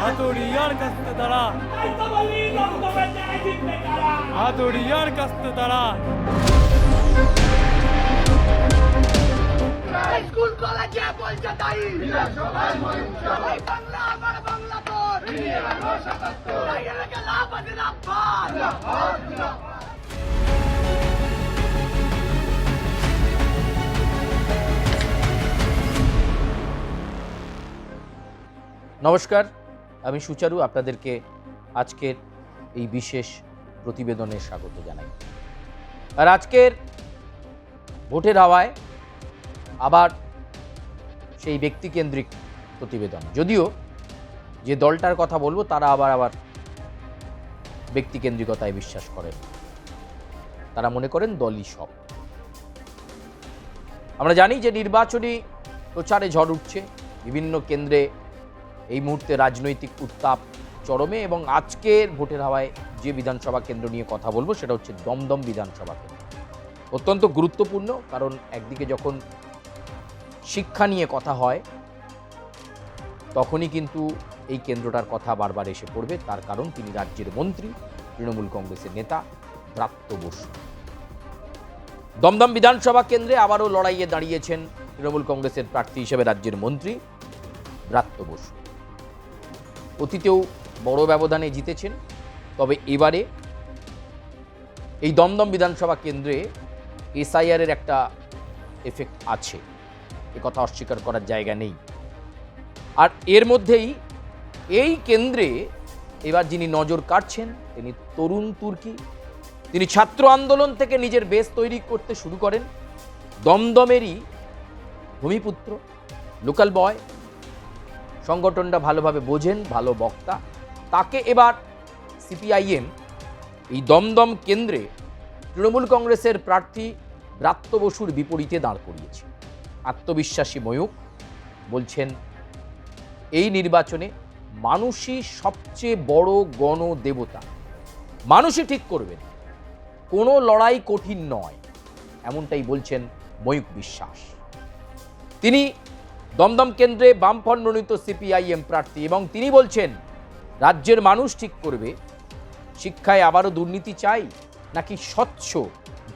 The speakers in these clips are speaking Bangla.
হাতুড়িয়ার কাস্তে তারা হাতুড়িয়ার কাস্তে তারা স্কুল কলেজে বলছে তাই ওই বাংলা আমার বাংলা তোর লাভ আছে লাভ। নমস্কার, আমি সুচারু আপনাদেরকে আজকের এই বিশেষ প্রতিবেদনে স্বাগত জানাই। আর আজকের ভোটের হাওয়ায় আবার সেই ব্যক্তিকেন্দ্রিক প্রতিবেদন, যদিও যে দলটার কথা বলবো তারা আবার ব্যক্তিকেন্দ্রিকতায় বিশ্বাস করেন। তারা মনে করেন দলই সব। আমরা জানি যে নির্বাচনী প্রচারে ঝড় উঠছে, বিভিন্ন কেন্দ্রে এই মুহূর্তে রাজনৈতিক উত্তাপ চরমে, এবং আজকের ভোটের হাওয়ায় যে বিধানসভা কেন্দ্র নিয়ে কথা বলবো সেটা হচ্ছে দমদম বিধানসভা কেন্দ্র। অত্যন্ত গুরুত্বপূর্ণ, কারণ একদিকে যখন শিক্ষা নিয়ে কথা হয় তখনই কিন্তু এই কেন্দ্রটার কথা বারবার এসে পড়বে। তার কারণ তিনি রাজ্যের মন্ত্রী, তৃণমূল কংগ্রেসের নেতা ব্রাত্য বসু। দমদম বিধানসভা কেন্দ্রে আবারও লড়াইয়ে দাঁড়িয়েছেন তৃণমূল কংগ্রেসের প্রার্থী হিসেবে রাজ্যের মন্ত্রী ব্রাত্য বসু। অতীতেও বড় ব্যবধানে জিতেছেন, তবে এবারে এই দমদম বিধানসভা কেন্দ্রে এসআইআরের একটা এফেক্ট আছে, কথা অস্বীকার করার জায়গা নেই। আর এর মধ্যেই এই কেন্দ্রে এবার যিনি নজর কাটছেন তিনি তরুণ তুর্কি। তিনি ছাত্র আন্দোলন থেকে নিজের বেস তৈরি করতে শুরু করেন, দমদমেরই ভূমিপুত্র, লোকাল বয়, সংগঠনটা ভালোভাবে বোঝেন, ভালো বক্তা। তাকে এবার সিপিআইএম এই দমদম কেন্দ্রে তৃণমূল কংগ্রেসের প্রার্থী ব্রাত্য বসুর বিপরীতে দাঁড় করিয়েছে। আত্মবিশ্বাসী ময়ূক বলছেন, এই নির্বাচনে মানুষই সবচেয়ে বড় গণদেবতা, মানুষই ঠিক করবেন, কোনো লড়াই কঠিন নয়, এমনটাই বলছেন ময়ূক বিশ্বাস। তিনি দমদম কেন্দ্রে বামফ্রন্ট মনোনীত সিপিআইএম প্রার্থী, এবং তিনি বলছেন রাজ্যের মানুষ ঠিক করবে শিক্ষায় আবারও দুর্নীতি চাই নাকি স্বচ্ছ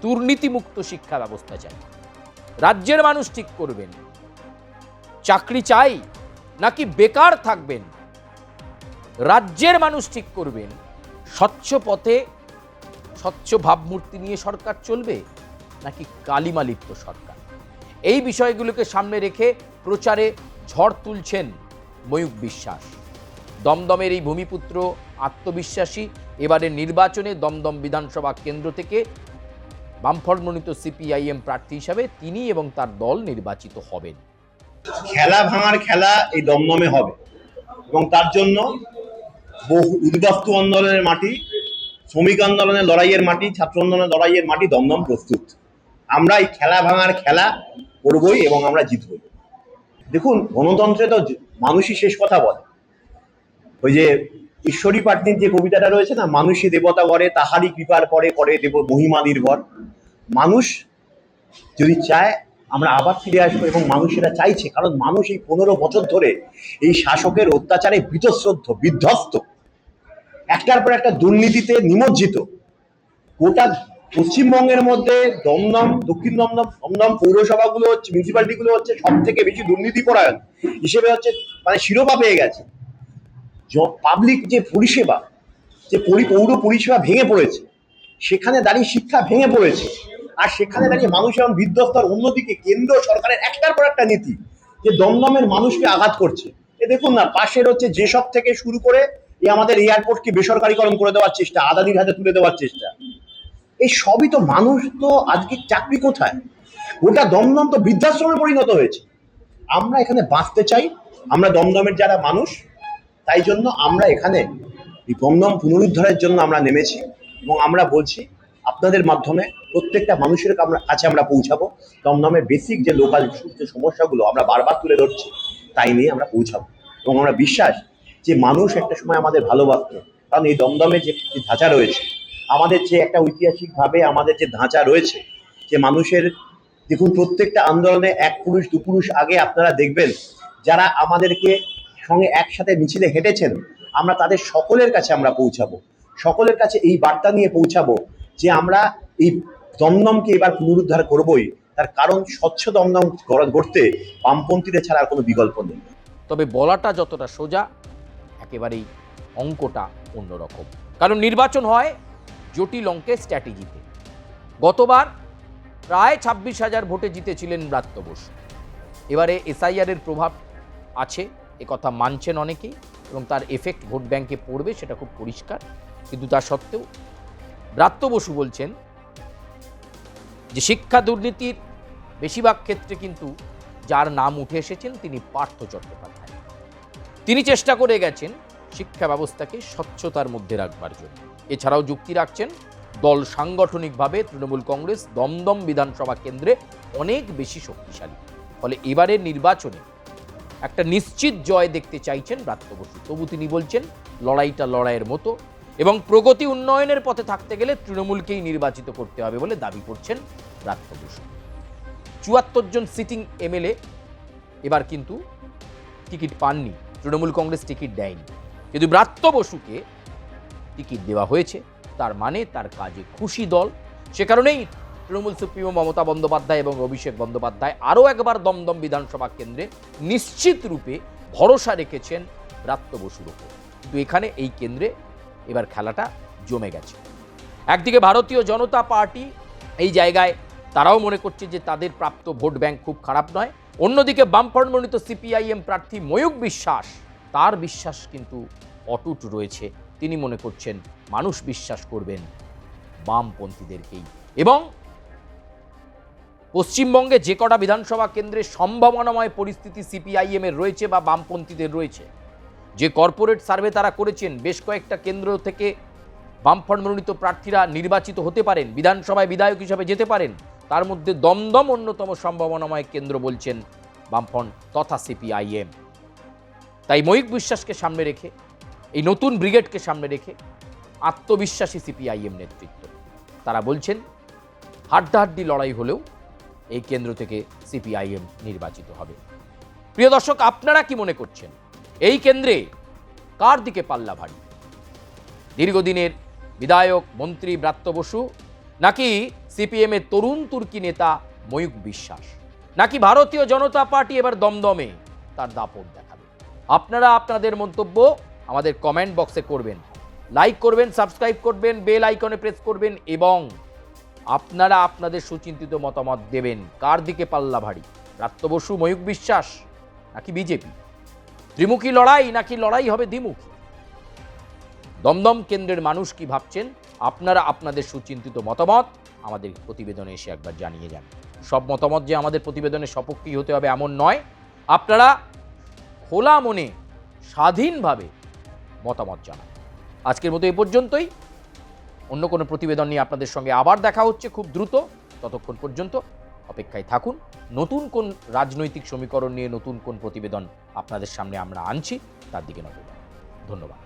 দুর্নীতিমুক্ত শিক্ষা ব্যবস্থা চাই। রাজ্যের মানুষ ঠিক করবেন চাকরি চাই নাকি বেকার থাকবেন। রাজ্যের মানুষ ঠিক করবেন স্বচ্ছ পথে স্বচ্ছ ভাবমূর্তি নিয়ে সরকার চলবে নাকি কালিমালিপ্ত সরকার। এই বিষয়গুলোকে সামনে রেখে প্রচারে ঝড় তুলছেন ময়ূক বিশ্বাস। দমদমের এই ভূমিপুত্র আত্মবিশ্বাসী এবারের নির্বাচনে দমদম বিধানসভা কেন্দ্র থেকে বামফ্রন্ট মনোনীত সিপিআইএম প্রার্থী হিসাবে তিনি এবং তার দল নির্বাচিত হবেন। খেলা ভাঙার খেলা এই দমদমে হবে, এবং তার জন্য বহু উদ্বাস্তু আন্দোলনের মাটি, শ্রমিক আন্দোলনের লড়াইয়ের মাটি, ছাত্র আন্দোলনের লড়াইয়ের মাটি দমদম প্রস্তুত। আমরা এই খেলা ভাঙার খেলা করবই এবং আমরা জিতবই। দেখুন, গণতন্ত্রে তো মানুষই শেষ কথা বলে। ওই যে ঈশ্বরী পাটনির যে কবিতাটা রয়েছে না, মানুষই দেবতা করে তাহারই কৃপার পরে করে দেব মহিমা নির্ভর। মানুষ যদি চায় আমরা আবার ফিরে আসবো, এবং মানুষেরা চাইছে, কারণ মানুষ এই 15 বছর ধরে এই শাসকের অত্যাচারে বিধ্বস্ত, একটার পর একটা দুর্নীতিতে নিমজ্জিত। গোটা পশ্চিমবঙ্গের মধ্যে দমদম, দক্ষিণ দমদম পৌরসভাগুলো হচ্ছে, মিউনিসিপ্যালিটিগুলো হচ্ছে সব থেকে বেশি দুর্নীতি পরায়ণ হিসেবে হচ্ছে মানে শিরোপা পেয়ে গেছে। পাবলিক যে পরিষেবা, যে পৌর পরিষেবা ভেঙে পড়েছে, সেখানে দাঁড়িয়ে শিক্ষা ভেঙে পড়েছে, আর সেখানে দাঁড়িয়ে মানুষ এখন বিধ্বস্ত। আর অন্যদিকে কেন্দ্র সরকারের একটার পর একটা নীতি যে দমদমের মানুষকে আঘাত করছে। এ দেখুন না, পাশের হচ্ছে যেসব থেকে শুরু করে আমাদের এয়ারপোর্টকে বেসরকারিকরণ করে দেওয়ার চেষ্টা, আদানির হাতে তুলে দেওয়ার চেষ্টা। এই সবই তো মানুষ, তো আজকে চাকরি কোথায়? গোটা দমদম তো বৃদ্ধাশ্রমে পরিণত হয়েছে। আমরা এখানে বাঁচতে চাই, আমরা দমদমের যারা মানুষ, তাই জন্য আমরা এখানে এই দমদম পুনরুদ্ধারের জন্য আমরা নেমেছি, এবং আমরা বলছি আপনাদের মাধ্যমে প্রত্যেকটা মানুষের কাছে আমরা পৌঁছাবো। দমদমের বেসিক যে লোকাল যে সমস্যাগুলো আমরা বারবার তুলে ধরছি, তাই নিয়ে আমরা পৌঁছাবো, এবং আমরা বিশ্বাস যে মানুষ একটা সময় আমাদের ভালোবাসত। কারণ এই দমদমের যে ধাঁচা রয়েছে, আমাদের যে একটা ঐতিহাসিকভাবে আমাদের যে ধাঁচা রয়েছে, যে মানুষের, দেখুন প্রত্যেকটা আন্দোলনে এক পুরুষ দু পুরুষ আগে আপনারা দেখবেন যারা আমাদেরকে সঙ্গে একসাথে মিছিলে হেঁটেছেন, আমরা তাদের সকলের কাছে আমরা পৌঁছাবো, সকলের কাছে এই বার্তা নিয়ে পৌঁছাবো যে আমরা এই দমদমকে এবার পুনরুদ্ধার করবই। তার কারণ স্বচ্ছ দমদম গড়তে বামপন্থীদের ছাড়া আর কোনো বিকল্প নেই। তবে বলাটা যতটা সোজা, একেবারেই অঙ্কটা অন্যরকম। কারণ নির্বাচন হয় জটিল অঙ্কের স্ট্র্যাটেজিতে। গতবার প্রায় 26,000 ভোটে জিতেছিলেন ব্রাত্য বসু। এবারে এসআইআর এর প্রভাব আছে, কথা মানছেন অনেকেই, এবং তার এফেক্ট ভোট ব্যাংকে পড়বে সেটা খুব পরিষ্কার। কিন্তু তা সত্ত্বেও ব্রাত্য বসু বলছেন যে শিক্ষা দুর্নীতির বেশিরভাগ ক্ষেত্রে কিন্তু যার নাম উঠে এসেছেন তিনি পার্থ চট্টোপাধ্যায়। তিনি চেষ্টা করে গেছেন শিক্ষা ব্যবস্থাকে স্বচ্ছতার মধ্যে রাখবার জন্য। এছাড়াও যুক্তি রাখছেন দল সাংগঠনিকভাবে তৃণমূল কংগ্রেস দমদম বিধানসভা কেন্দ্রে অনেক বেশি শক্তিশালী। ফলে এবারের নির্বাচনে একটা নিশ্চিত জয় দেখতে চাইছেন ব্রাত্য বসু। তবু তিনি বলছেন লড়াইটা লড়াইয়ের মতো, এবং প্রগতি উন্নয়নের পথে থাকতে গেলে তৃণমূলকেই নির্বাচিত করতে হবে বলে দাবি করছেন ব্রাত্য বসু। ৭৪ জন সিটিং এমএলএ এবার কিন্তু টিকিট পাননি, তৃণমূল কংগ্রেস টিকিট দেয়নি, কিন্তু ব্রাত্য বসুকে টিকিট দেওয়া হয়েছে। তার মানে তার কাজে খুশি দল। সে কারণেই তৃণমূল সুপ্রিমো মমতা বন্দ্যোপাধ্যায় এবং অভিষেক বন্দ্যোপাধ্যায় আরও একবার দমদম বিধানসভা কেন্দ্রে নিশ্চিত রূপে ভরসা রেখেছেন ব্রাত্য বসুর ওপর। কিন্তু এখানে এই কেন্দ্রে এবার খেলাটা জমে গেছে। একদিকে ভারতীয় জনতা পার্টি এই জায়গায় তারাও মনে করছে যে তাদের প্রাপ্ত ভোট ব্যাংক খুব খারাপ নয়। অন্যদিকে বামফ্রন্ট মনোনীত সিপিআইএম প্রার্থী ময়ূক বিশ্বাস, তার বিশ্বাস কিন্তু অটুট রয়েছে। তিনি মনে করছেন মানুষ বিশ্বাস করবেন বামপন্থীদেরকেই, এবং পশ্চিমবঙ্গে যে কটা বিধানসভা কেন্দ্রে সম্ভাবনাময় পরিস্থিতি সিপিআইএম এর রয়েছে বা বামপন্থীদের রয়েছে, যে কর্পোরেট সার্ভে তারা করেছেন, বেশ কয়েকটা কেন্দ্র থেকে বামফ্রন্ট মনোনীত প্রার্থীরা নির্বাচিত হতে পারেন, বিধানসভায় বিধায়ক হিসেবে যেতে পারেন। তার মধ্যে দমদম অন্যতম সম্ভাবনাময় কেন্দ্র বলছেন বামফ্রন্ট তথা সিপিআইএম। তাই ময়ূক বিশ্বাসকে সামনে রেখে, এই নতুন ব্রিগেডকে সামনে রেখে আত্মবিশ্বাসী সিপিআইএম নেতৃত্ব, তারা বলছেন হাড্ডাহাড্ডি লড়াই হলেও এই কেন্দ্র থেকে সিপিআইএম নির্বাচিত হবে। প্রিয় দর্শক, আপনারা কি মনে করছেন এই কেন্দ্রে কার দিকে পাল্লা ভারী? দীর্ঘদিনের বিধায়ক মন্ত্রী ব্রাত্য বসু, নাকি সিপিএম এর তরুণ তুর্কি নেতা ময়ূক বিশ্বাস, নাকি ভারতীয় জনতা পার্টি এবার দমদমে তার দাপট দেখাবে? আপনারা আপনাদের মন্তব্য আমাদের কমেন্ট বক্সে করবেন, লাইক করবেন, সাবস্ক্রাইব করবেন, বেল আইকনে প্রেস করবেন, এবং আপনারা আপনাদের সুচিন্তিত মতামত দেবেন। কার দিকে পাল্লা ভারী? ব্রাত্য বসু, ময়ূক বিশ্বাস, নাকি বিজেপি? ত্রিমুখী লড়াই নাকি লড়াই হবে দ্বিমুখী? দমদম কেন্দ্রের মানুষ কি ভাবছেন? আপনারা আপনাদের সুচিন্তিত মতামত আমাদের প্রতিবেদনে এসে একবার জানিয়ে যান। সব মতামত যে আমাদের প্রতিবেদনের সপক্ষেই হতে হবে এমন নয়। আপনারা খোলা মনে স্বাধীনভাবে মতামত জানান। আজকের মতো এ পর্যন্তই। অন্য কোনো প্রতিবেদন নিয়ে আপনাদের সঙ্গে আবার দেখা হচ্ছে খুব দ্রুত। ততক্ষণ পর্যন্ত অপেক্ষায় থাকুন। নতুন কোন রাজনৈতিক সমীকরণ নিয়ে নতুন কোন প্রতিবেদন আপনাদের সামনে আমরা আনছি, তার দিকে নজর রাখুন। ধন্যবাদ।